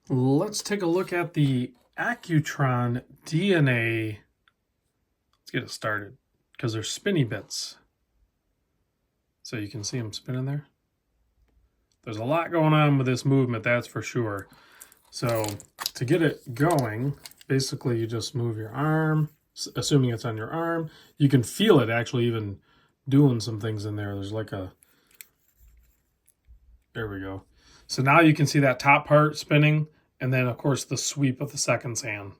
Let's take a look at the Accutron DNA. Let's get it started because they're spinny bits. So you can see them spinning there. There's a lot going on with this movement, that's for sure. So to get it going, basically you just move your arm, assuming it's on your arm. You can feel it actually even doing some things in there. There's like a, there we go. So now you can see that top part spinning, and then of course the sweep of the seconds hand.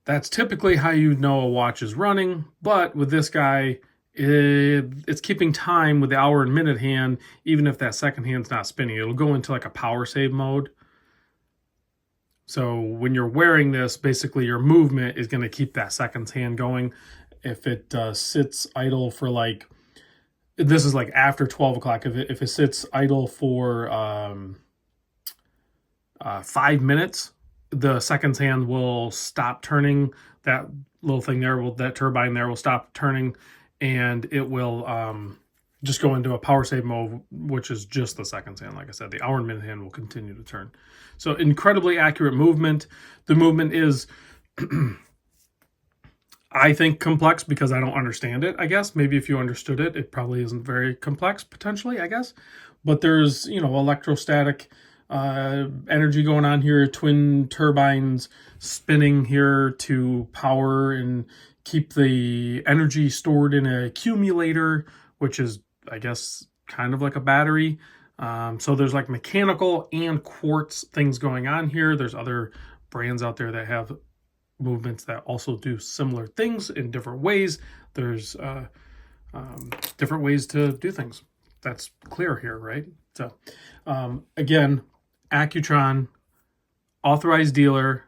That's typically how you know a watch is running, but with this guy, it's keeping time with the hour and minute hand, even if that second hand's not spinning. It'll go into like a power save mode. So when you're wearing this, basically your movement is going to keep that seconds hand going. If it sits idle for like, this is like after 12 o'clock, if it sits idle for 5 minutes, the seconds hand will stop turning. That little thing there, that turbine there will stop turning, and it will just go into a power save mode, which is just the seconds hand. Like I said, the hour and minute hand will continue to turn. So incredibly accurate movement. The movement is, I think, complex because I don't understand it, I guess. Maybe if you understood it, it probably isn't very complex, potentially, I guess. But there's, electrostatic energy going on here, twin turbines spinning here to power and keep the energy stored in an accumulator, which is, I guess, kind of like a battery. So there's like mechanical and quartz things going on here. There's other brands out there that have movements that also do similar things in different ways. There's different ways to do things. That's clear here, right? So again, Accutron, authorized dealer,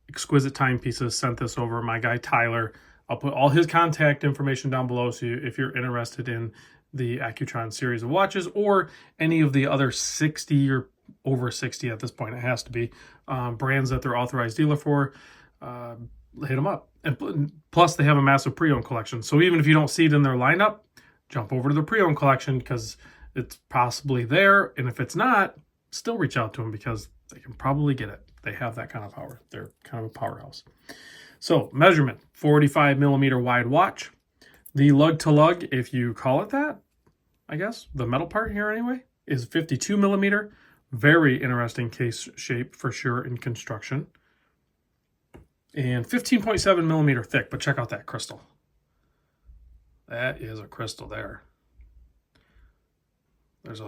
Exquisite Timepieces sent this over. My guy Tyler. I'll put all his contact information down below, so if you're interested in the Accutron series of watches or any of the other 60 or over 60 at this point, it has to be, brands that they're authorized dealer for, hit them up. And plus, they have a massive pre-owned collection. So even if you don't see it in their lineup, jump over to the pre-owned collection because it's possibly there. And if it's not, still reach out to them because they can probably get it. They have that kind of power. They're kind of a powerhouse. So measurement, 45 millimeter wide watch. The lug to lug, if you call it that, I guess, the metal part here anyway, is 52 millimeter. Very interesting case shape for sure in construction. And 15.7 millimeter thick, but check out that crystal. That is a crystal there. There's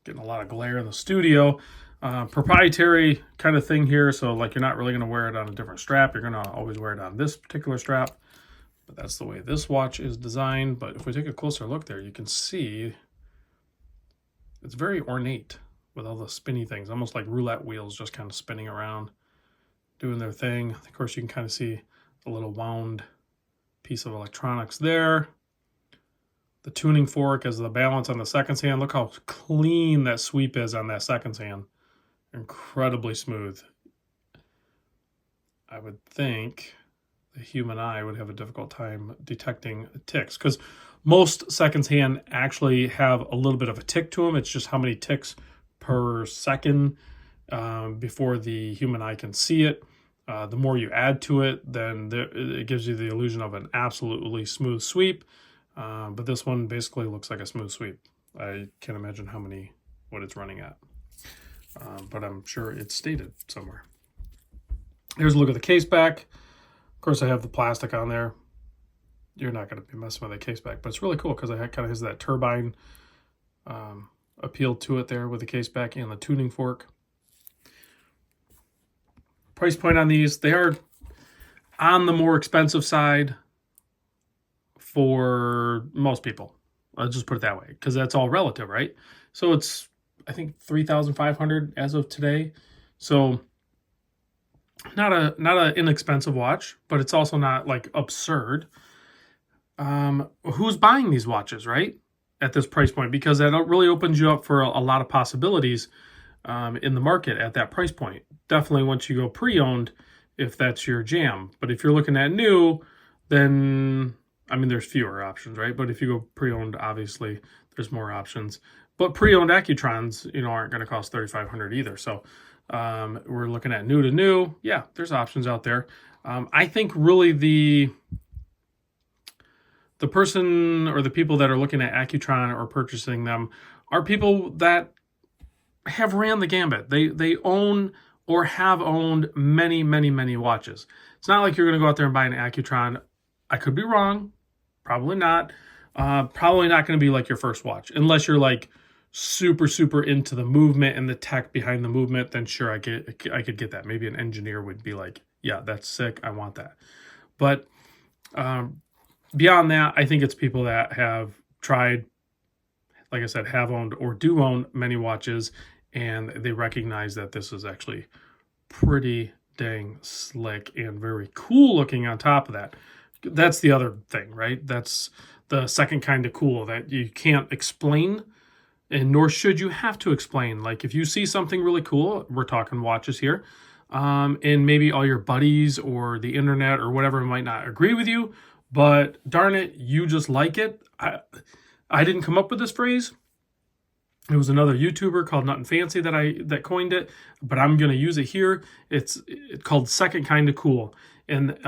getting a lot of glare in the studio. Proprietary kind of thing here, so like you're not really going to wear it on a different strap. You're going to always wear it on this particular strap, but that's the way this watch is designed. But if we take a closer look there, you can see it's very ornate with all the spinny things, almost like roulette wheels just kind of spinning around, doing their thing. Of course, you can kind of see a little wound piece of electronics there. The tuning fork is the balance on the seconds hand. Look how clean that sweep is on that seconds hand. Incredibly smooth. I would think the human eye would have a difficult time detecting ticks because most seconds hand actually have a little bit of a tick to them. It's just how many ticks per second before the human eye can see it. The more you add to it, then it gives you the illusion of an absolutely smooth sweep. But this one basically looks like a smooth sweep. I can't imagine what it's running at. But I'm sure it's stated somewhere. Here's a look at the case back. Of course, I have the plastic on there. You're not going to be messing with the case back, but it's really cool because it kind of has that turbine appeal to it there with the case back and the tuning fork. Price point on these, they are on the more expensive side for most people. I'll just put it that way because that's all relative, right? So it's, I think, $3,500 as of today. So not a inexpensive watch, but it's also not like absurd. Who's buying these watches, right? At this price point, because that really opens you up for a lot of possibilities in the market at that price point. Definitely once you go pre-owned, if that's your jam. But if you're looking at new, then, I mean, there's fewer options, right? But if you go pre-owned, obviously there's more options. But pre-owned Accutrons, you know, aren't going to cost $3,500 either. So we're looking at new to new. Yeah, there's options out there. I think really the person or the people that are looking at Accutron or purchasing them are people that have ran the gambit. They own or have owned many, many, many watches. It's not like you're going to go out there and buy an Accutron. I could be wrong. Probably not. Probably not going to be like your first watch. Unless you're like super, super into the movement and the tech behind the movement, then sure, I could get that. Maybe an engineer would be like, yeah, that's sick. I want that. But beyond that, I think it's people that have tried, like I said, have owned or do own many watches, and they recognize that this is actually pretty dang slick and very cool looking on top of that. That's the other thing, right? That's the second kind of cool that you can't explain, and nor should you have to explain. Like if you see something really cool, we're talking watches here, and maybe all your buddies or the internet or whatever might not agree with you, but darn it, you just like it. I didn't come up with this phrase. It was another YouTuber called Nut and Fancy that coined it, but I'm going to use it here. It's called second kind of cool. And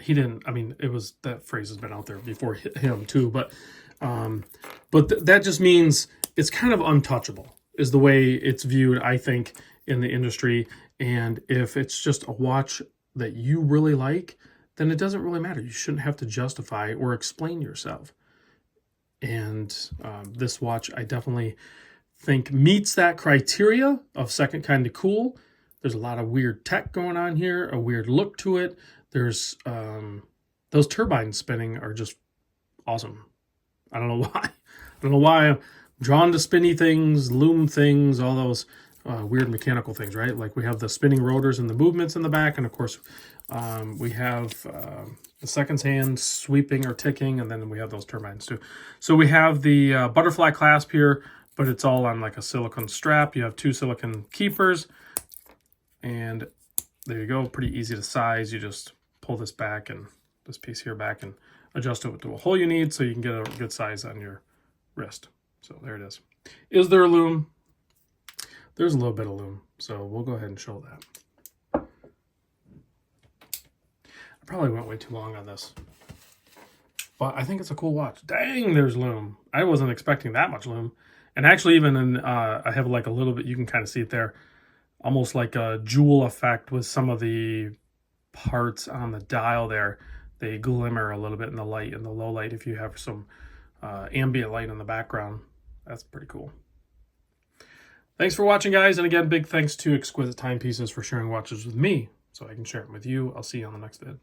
he didn't, I mean, it was, that phrase has been out there before him too, but that just means it's kind of untouchable is the way it's viewed, I think, in the industry. And if it's just a watch that you really like, then it doesn't really matter. You shouldn't have to justify or explain yourself. And this watch, I definitely think meets that criteria of second kind of cool. There's a lot of weird tech going on here, a weird look to it. There's those turbines spinning are just awesome. I don't know why. I don't know why I'm drawn to spinny things, lume things, all those weird mechanical things, right? Like we have the spinning rotors and the movements in the back, and of course we have the seconds hand sweeping or ticking, and then we have those turbines too. So we have the butterfly clasp here, but it's all on like a silicone strap. You have two silicone keepers, and there you go. Pretty easy to size. You just pull this back and this piece here back and adjust it to a hole you need so you can get a good size on your wrist. So there it is. Is there a lume? There's a little bit of lume, so we'll go ahead and show that. I probably went way too long on this, but I think it's a cool watch. Dang, there's lume. I wasn't expecting that much lume. And actually even in, I have like a little bit, you can kind of see it there, almost like a jewel effect with some of the parts on the dial there. They glimmer a little bit in the light, in the low light, if you have some ambient light in the background. That's pretty cool. Thanks for watching, guys. And again, big thanks to Exquisite Timepieces for sharing watches with me so I can share them with you. I'll see you on the next vid.